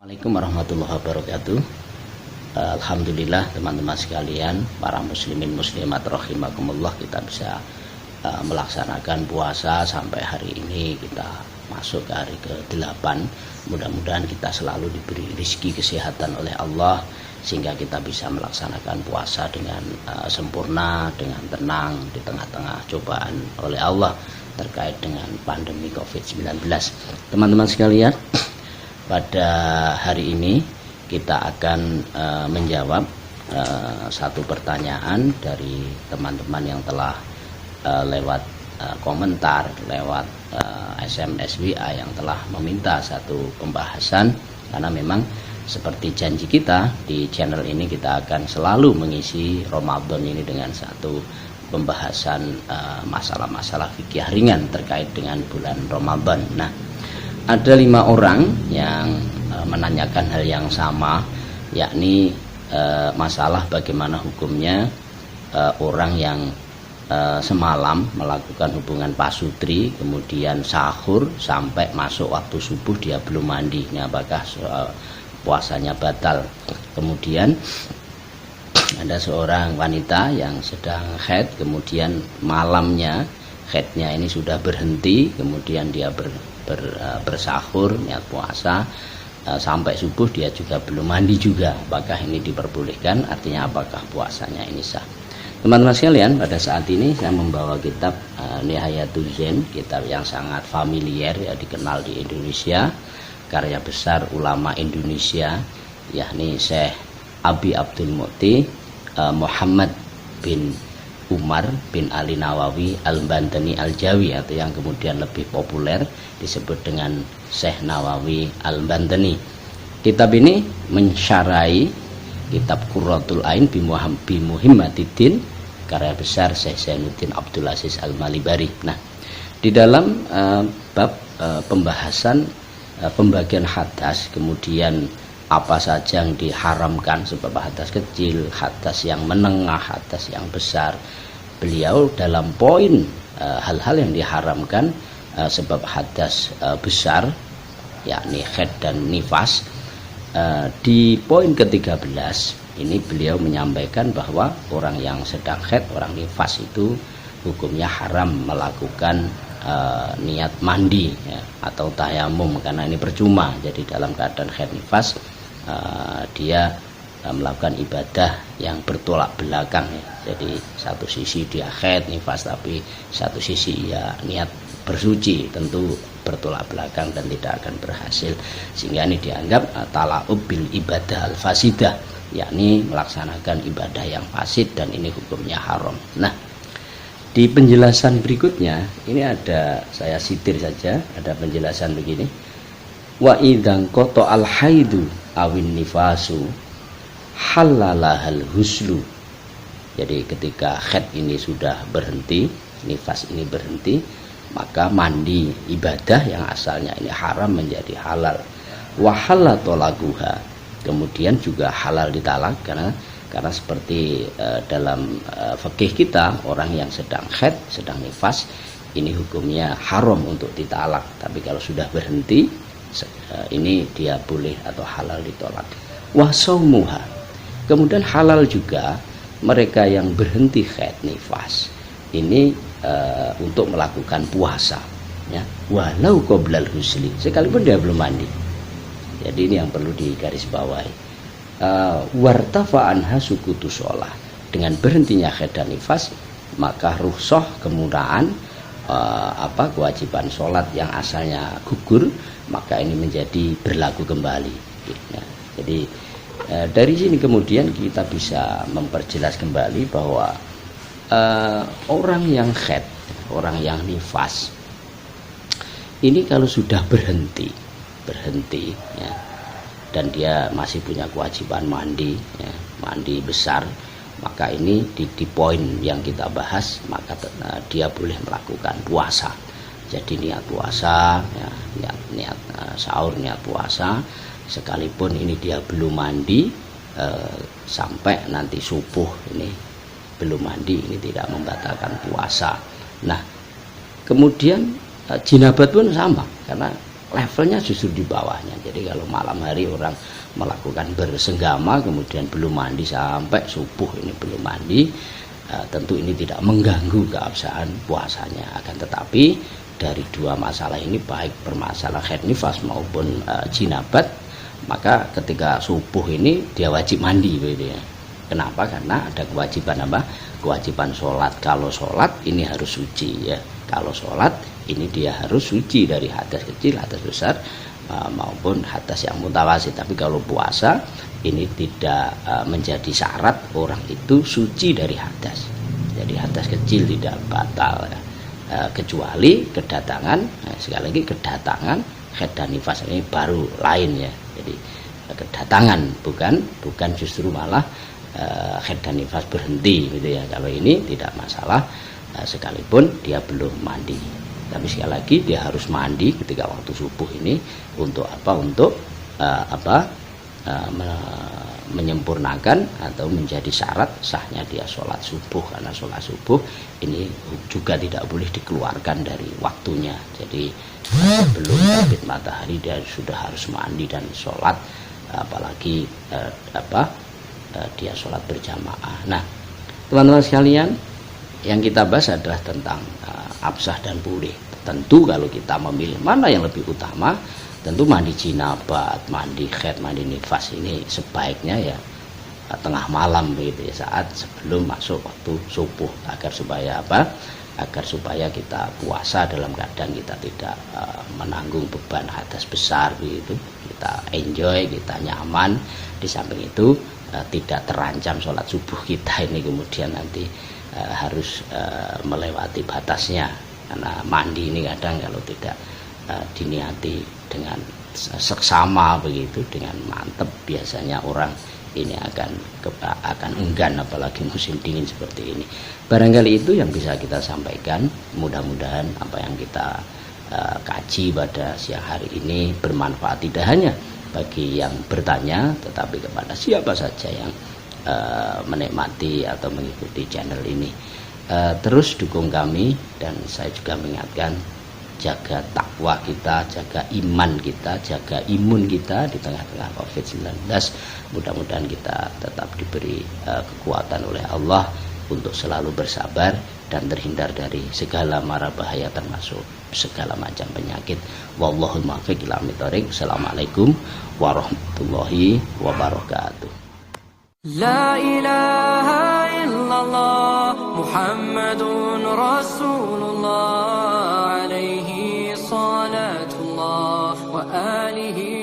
Assalamualaikum warahmatullahi wabarakatuh. Alhamdulillah teman-teman sekalian, para muslimin muslimat rahimakumullah, kita bisa melaksanakan puasa sampai hari ini. Kita masuk ke hari ke-8. Mudah-mudahan kita selalu diberi rezeki kesehatan oleh Allah sehingga kita bisa melaksanakan puasa dengan sempurna, dengan tenang di tengah-tengah cobaan oleh Allah terkait dengan pandemi COVID-19. Teman-teman sekalian, pada hari ini kita akan menjawab satu pertanyaan dari teman-teman yang telah lewat komentar, lewat SMS WA yang telah meminta satu pembahasan. Karena memang seperti janji kita di channel ini, kita akan selalu mengisi Ramadan ini dengan satu pembahasan masalah-masalah fikih ringan terkait dengan bulan Ramadan. Nah, ada 5 orang yang menanyakan hal yang sama, yakni masalah bagaimana hukumnya orang yang semalam melakukan hubungan pasutri, kemudian sahur sampai masuk waktu subuh dia belum mandi. Ini apakah puasanya batal? Kemudian ada seorang wanita yang sedang haid, kemudian malamnya haidnya ini sudah berhenti, kemudian dia bersahur niat puasa sampai subuh dia juga belum mandi juga. Apakah ini diperbolehkan? Artinya apakah puasanya ini sah? Teman-teman sekalian, pada saat ini saya membawa kitab Nihayatul Zain, kitab yang sangat familiar, ya, dikenal di Indonesia, karya besar ulama Indonesia, yakni Syekh Abi Abdul Mu'ti Muhammad bin Umar bin Ali Nawawi Al-Bantani Al-Jawi, atau yang kemudian lebih populer disebut dengan Syekh Nawawi Al-Bantani. Kitab ini mensyarahi kitab Qurratul Ain bi Muhammadiddin, karya besar Syekh Zainuddin Abdul Aziz Al-Malibari. Nah, di dalam bab pembahasan pembagian hadas, kemudian apa saja yang diharamkan, sebab hadas kecil, hadas yang menengah, hadas yang besar, beliau dalam poin hal-hal yang diharamkan sebab hadas besar, yakni haid dan nifas, di poin ke-13 ini beliau menyampaikan bahwa orang yang sedang haid, orang nifas itu hukumnya haram melakukan niat mandi, ya, atau tayamum, karena ini percuma. Jadi dalam keadaan haid nifas dia melakukan ibadah yang bertolak belakang, ya. Jadi satu sisi dia haid nifas, tapi satu sisi ya niat bersuci, tentu bertolak belakang dan tidak akan berhasil. Sehingga ini dianggap tala'ub bil ibadah al-fasidah, yakni melaksanakan ibadah yang fasid, dan ini hukumnya haram. Nah, di penjelasan berikutnya ini ada, saya sitir saja, ada penjelasan begini: wa idzan qata al haidu awin nifasu halalahal huslu. Jadi ketika haid ini sudah berhenti, nifas ini berhenti, maka mandi ibadah yang asalnya ini haram menjadi halal. Wa halatolaguha, kemudian juga halal ditalak, karena seperti dalam fikih kita, orang yang sedang haid, sedang nifas, ini hukumnya haram untuk ditalak. Tapi kalau sudah berhenti, ini dia boleh atau halal ditolak. Wa saumuha, kemudian halal juga mereka yang berhenti haid nifas ini untuk melakukan puasa, ya, walau qoblal husli, sekalipun dia belum mandi. Jadi ini yang perlu digarisbawahi. Wartafa anha sukutu sholah, dengan berhentinya haid dan nifas maka rukhsah kemudahan kewajiban sholat yang asalnya gugur, maka ini menjadi berlaku kembali, ya. Jadi dari sini kemudian kita bisa memperjelas kembali bahwa orang yang haid, orang yang nifas ini kalau sudah berhenti, ya, dan dia masih punya kewajiban mandi, ya, mandi besar, maka ini di poin yang kita bahas, maka dia boleh melakukan puasa. Jadi niat puasa, ya, niat sahur, niat puasa, sekalipun ini dia belum mandi sampai nanti subuh ini belum mandi, ini tidak membatalkan puasa. Nah, kemudian jinabat pun sama, karena levelnya justru di bawahnya. Jadi kalau malam hari orang melakukan bersenggama kemudian belum mandi sampai subuh ini belum mandi, tentu ini tidak mengganggu keabsahan puasanya. Akan tetapi dari dua masalah ini, baik permasalahan haid nifas maupun jinabat, maka ketika subuh ini dia wajib mandi begitu ya. Kenapa? Karena ada kewajiban apa? Kewajiban sholat. Kalau sholat ini harus suci ya. Kalau sholat ini dia harus suci dari hadas kecil, hadas besar maupun hadas yang mutawasid. Tapi kalau puasa ini tidak menjadi syarat orang itu suci dari hadas. Jadi hadas kecil tidak batal ya. Kecuali kedatangan, sekali lagi kedatangan haid dan nifas ini baru lain ya. Jadi kedatangan bukan justru malah haid dan nifas berhenti gitu ya. Kalau ini tidak masalah sekalipun dia belum mandi. Tapi sekali lagi dia harus mandi ketika waktu subuh ini untuk apa? Untuk menyempurnakan atau menjadi syarat sahnya dia sholat subuh. Karena sholat subuh ini juga tidak boleh dikeluarkan dari waktunya. Jadi sebelum terbit matahari dia sudah harus mandi dan sholat, apalagi dia sholat berjamaah. Nah, teman-teman sekalian, yang kita bahas adalah tentang absah dan pulih. Tentu kalau kita memilih mana yang lebih utama, tentu mandi jinabat, mandi haid, mandi nifas ini sebaiknya ya tengah malam begitu ya, saat sebelum masuk waktu subuh, agar supaya apa? Agar supaya kita puasa dalam keadaan kita tidak menanggung beban hadas besar begitu. Kita enjoy, kita nyaman. Di samping itu tidak terancam sholat subuh kita ini kemudian nanti harus melewati batasnya. Karena mandi ini kadang kalau tidak diniati dengan seksama begitu, dengan mantep, biasanya orang ini akan enggan, apalagi musim dingin seperti ini. Barangkali itu yang bisa kita sampaikan. Mudah-mudahan apa yang kita kaji pada siang hari ini bermanfaat tidak hanya bagi yang bertanya, tetapi kepada siapa saja yang menikmati atau mengikuti channel ini. Terus dukung kami, dan saya juga mengingatkan, jaga takwa kita, jaga iman kita, jaga imun kita di tengah-tengah COVID-19. Mudah-mudahan kita tetap diberi kekuatan oleh Allah untuk selalu bersabar dan terhindar dari segala mara bahaya termasuk segala macam penyakit. Wallahul muwaffiq ila aqwamit thoriq. Assalamualaikum warahmatullahi wabarakatuh. La ilaha illallah Muhammadun Rasulullah alaihi salatullah wa alihi